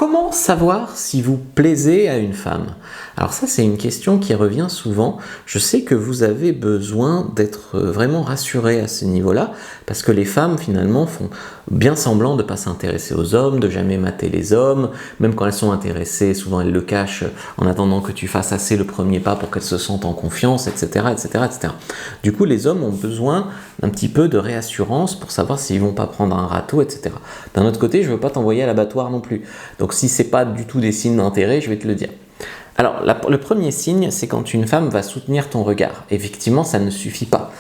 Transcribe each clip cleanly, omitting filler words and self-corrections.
Comment savoir si vous plaisez à une femme? Alors ça, c'est une question qui revient souvent. Je sais que vous avez besoin d'être vraiment rassuré à ce niveau-là, parce que les femmes, finalement, font bien semblant de ne pas s'intéresser aux hommes, de jamais mater les hommes. Même quand elles sont intéressées, souvent elles le cachent en attendant que tu fasses assez le premier pas pour qu'elles se sentent en confiance, etc., etc., etc. Du coup, les hommes ont besoin d'un petit peu de réassurance pour savoir s'ils ne vont pas prendre un râteau, etc. D'un autre côté, je ne veux pas t'envoyer à l'abattoir non plus. Donc si ce n'est pas du tout des signes d'intérêt, je vais te le dire. Alors, le premier signe, c'est quand une femme va soutenir ton regard. Effectivement, ça ne suffit pas.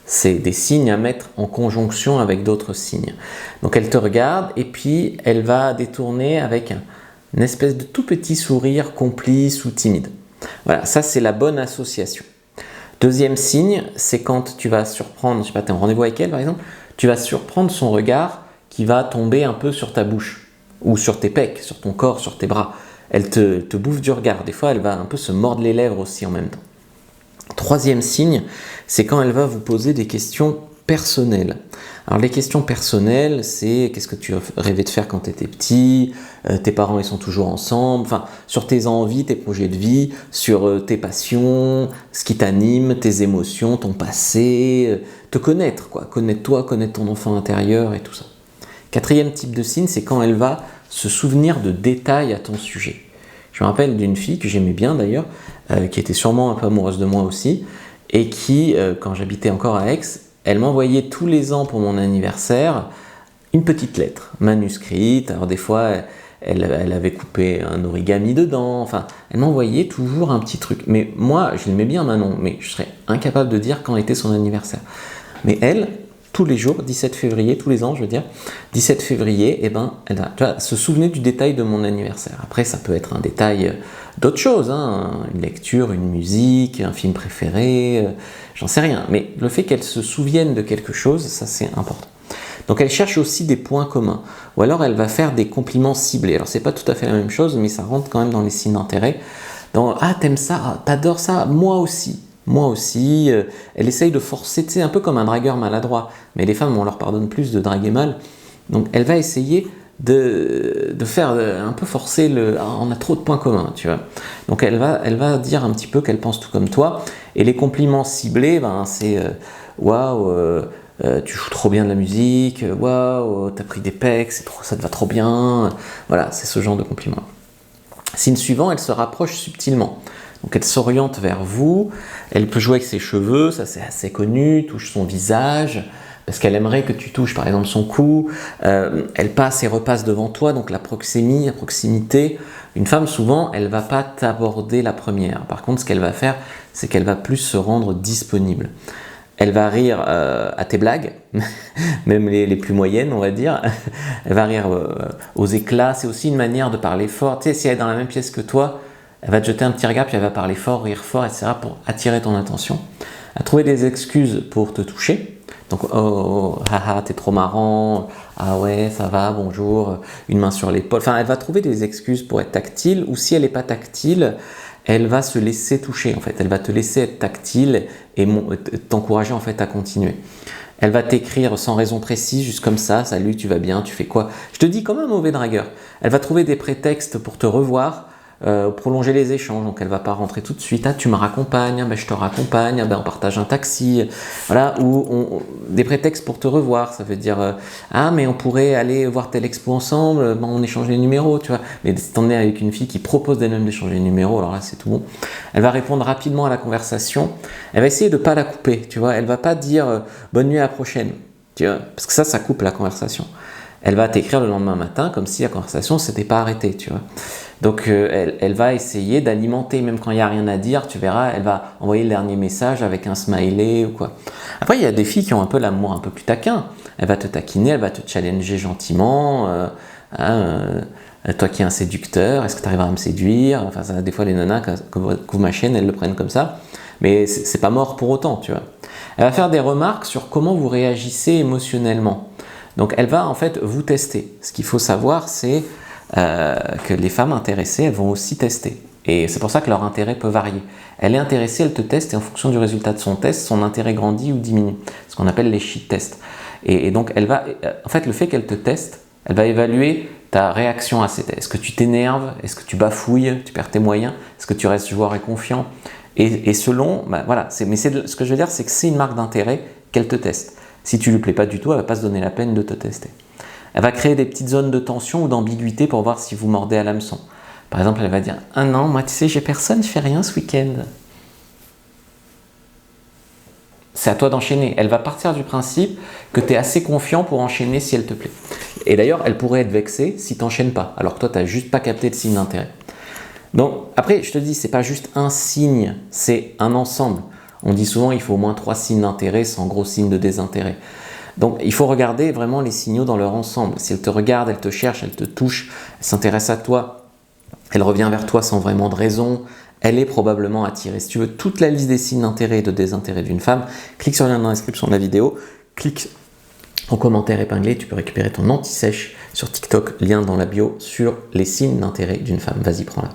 C'est des signes à mettre en conjonction avec d'autres signes. Donc elle te regarde et puis elle va détourner avec une espèce de tout petit sourire complice ou timide. Voilà, ça c'est la bonne association. Deuxième signe, c'est quand tu vas surprendre, je sais pas, tu es en rendez-vous avec elle par exemple, tu vas surprendre son regard qui va tomber un peu sur ta bouche ou sur tes pecs, sur ton corps, sur tes bras. Elle te bouffe du regard. Des fois, elle va un peu se mordre les lèvres aussi en même temps. Troisième signe, c'est quand elle va vous poser des questions personnelles. Alors les questions personnelles, c'est qu'est-ce que tu rêvais de faire quand tu étais petit, tes parents ils sont toujours ensemble, enfin sur tes envies, tes projets de vie, sur tes passions, ce qui t'anime, tes émotions, ton passé, te connaître quoi, connaître toi, connaître ton enfant intérieur et tout ça. Quatrième type de signe, c'est quand elle va se souvenir de détails à ton sujet. Je me rappelle d'une fille que j'aimais bien d'ailleurs, qui était sûrement un peu amoureuse de moi aussi, et qui, quand j'habitais encore à Aix, elle m'envoyait tous les ans pour mon anniversaire une petite lettre manuscrite. Alors des fois, elle avait coupé un origami dedans, enfin, elle m'envoyait toujours un petit truc. Mais moi, je l'aimais bien Manon, mais je serais incapable de dire quand était son anniversaire. Mais elle, tous les jours, 17 février, tous les ans je veux dire, 17 février, eh ben, elle va se souvenir du détail de mon anniversaire. Après, ça peut être un détail d'autre chose, hein, une lecture, une musique, un film préféré, j'en sais rien. Mais le fait qu'elle se souvienne de quelque chose, ça c'est important. Donc elle cherche aussi des points communs. Ou alors elle va faire des compliments ciblés. Alors c'est pas tout à fait la même chose, mais ça rentre quand même dans les signes d'intérêt. Dans « Ah, t'aimes ça, ah, t'adores ça, moi aussi ». Moi aussi, elle essaye de forcer, tu sais, un peu comme un dragueur maladroit. Mais les femmes, on leur pardonne plus de draguer mal. Donc elle va essayer de faire un peu forcer le... Ah, on a trop de points communs, tu vois. Donc elle va dire un petit peu qu'elle pense tout comme toi. Et les compliments ciblés, ben, c'est waouh, tu joues trop bien de la musique, waouh, t'as pris des pecs, ça te va trop bien. Voilà, c'est ce genre de compliments. Signe suivant, elle se rapproche subtilement. Donc elle s'oriente vers vous, elle peut jouer avec ses cheveux, ça c'est assez connu, touche son visage, parce qu'elle aimerait que tu touches par exemple son cou, elle passe et repasse devant toi, donc la proximité. Une femme souvent, elle ne va pas t'aborder la première. Par contre, ce qu'elle va faire, c'est qu'elle va plus se rendre disponible. Elle va rire à tes blagues, même les plus moyennes, on va dire. Elle va rire aux éclats, c'est aussi une manière de parler fort. Tu sais, si elle est dans la même pièce que toi, elle va te jeter un petit regard, puis elle va parler fort, rire fort, etc. pour attirer ton attention. Elle va trouver des excuses pour te toucher. Donc, oh, haha, t'es trop marrant, ah ouais, ça va, bonjour, une main sur l'épaule. Enfin, elle va trouver des excuses pour être tactile, ou si elle n'est pas tactile, elle va se laisser toucher, en fait. Elle va te laisser être tactile et t'encourager, en fait, à continuer. Elle va t'écrire sans raison précise, juste comme ça, salut, tu vas bien, tu fais quoi? Je te dis comme un mauvais dragueur. Elle va trouver des prétextes pour te revoir, prolonger les échanges, donc elle va pas rentrer tout de suite, ah tu me raccompagnes, ben, je te raccompagne, ben, on partage un taxi, voilà, ou des prétextes pour te revoir, ça veut dire ah mais on pourrait aller voir telle expo ensemble, ben, on échange les numéros, tu vois, mais si t'en es avec une fille qui propose d'elle-même d'échanger les numéros, alors là c'est tout bon, elle va répondre rapidement à la conversation, elle va essayer de pas la couper, tu vois, elle va pas dire bonne nuit à la prochaine, tu vois, parce que ça coupe la conversation. Elle va t'écrire le lendemain matin comme si la conversation s'était pas arrêtée, tu vois. Donc elle va essayer d'alimenter, même quand il n'y a rien à dire, tu verras, elle va envoyer le dernier message avec un smiley ou quoi. Après, il y a des filles qui ont un peu l'amour un peu plus taquin. Elle va te taquiner, elle va te challenger gentiment. Toi qui es un séducteur, est-ce que tu arriveras à me séduire? Enfin, ça, des fois, les nanas, quand vous ma chaîne, elles le prennent comme ça. Mais c'est pas mort pour autant, tu vois. Elle va faire des remarques sur comment vous réagissez émotionnellement. Donc elle va en fait vous tester. Ce qu'il faut savoir, c'est que les femmes intéressées, elles vont aussi tester. Et c'est pour ça que leur intérêt peut varier. Elle est intéressée, elle te teste, et en fonction du résultat de son test, son intérêt grandit ou diminue. Ce qu'on appelle les shit tests. Et donc elle va, en fait, le fait qu'elle te teste, elle va évaluer ta réaction à cette... Est-ce que tu t'énerves? Est-ce que tu bafouilles? Tu perds tes moyens? Est-ce que tu restes joueur et confiant? Et selon, voilà, ce que je veux dire, c'est que c'est une marque d'intérêt qu'elle te teste. Si tu lui plais pas du tout, elle va pas se donner la peine de te tester. Elle va créer des petites zones de tension ou d'ambiguïté pour voir si vous mordez à l'hameçon. Par exemple, elle va dire « Ah non, moi tu sais, j'ai personne, je fais rien ce week-end. » C'est à toi d'enchaîner. Elle va partir du principe que tu es assez confiant pour enchaîner si elle te plaît. Et d'ailleurs, elle pourrait être vexée si tu n'enchaînes pas, alors que toi, tu n'as juste pas capté le signe d'intérêt. Donc, après, je te dis, c'est pas juste un signe, c'est un ensemble. On dit souvent il faut au moins 3 signes d'intérêt sans gros signes de désintérêt. Donc, il faut regarder vraiment les signaux dans leur ensemble. Si elle te regarde, elle te cherche, elle te touche, elle s'intéresse à toi, elle revient vers toi sans vraiment de raison, elle est probablement attirée. Si tu veux toute la liste des signes d'intérêt et de désintérêt d'une femme, clique sur le lien dans la description de la vidéo, clique en commentaire épinglé, tu peux récupérer ton anti-sèche sur TikTok, lien dans la bio, sur les signes d'intérêt d'une femme. Vas-y, prends-la.